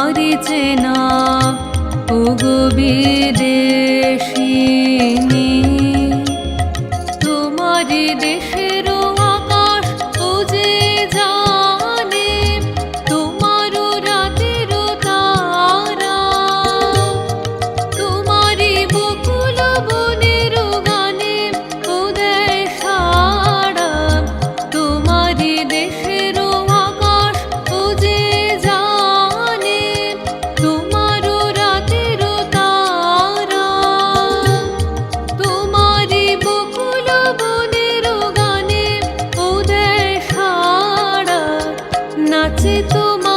তোমারি চেনা ওগো বিদেশিনী, তোমারি দেশের আকাশ ও যে জানে, তোমারও রাতের তারা, তোমারি বকুল বনের গানে ও দেয় সাড়া, তোমারি দেশের আকাশ ও যে জানে, তোমারও রাতের তারা, তোমারি বকুল বনের গানে ও দেয় সাড়া, নাচে তোমার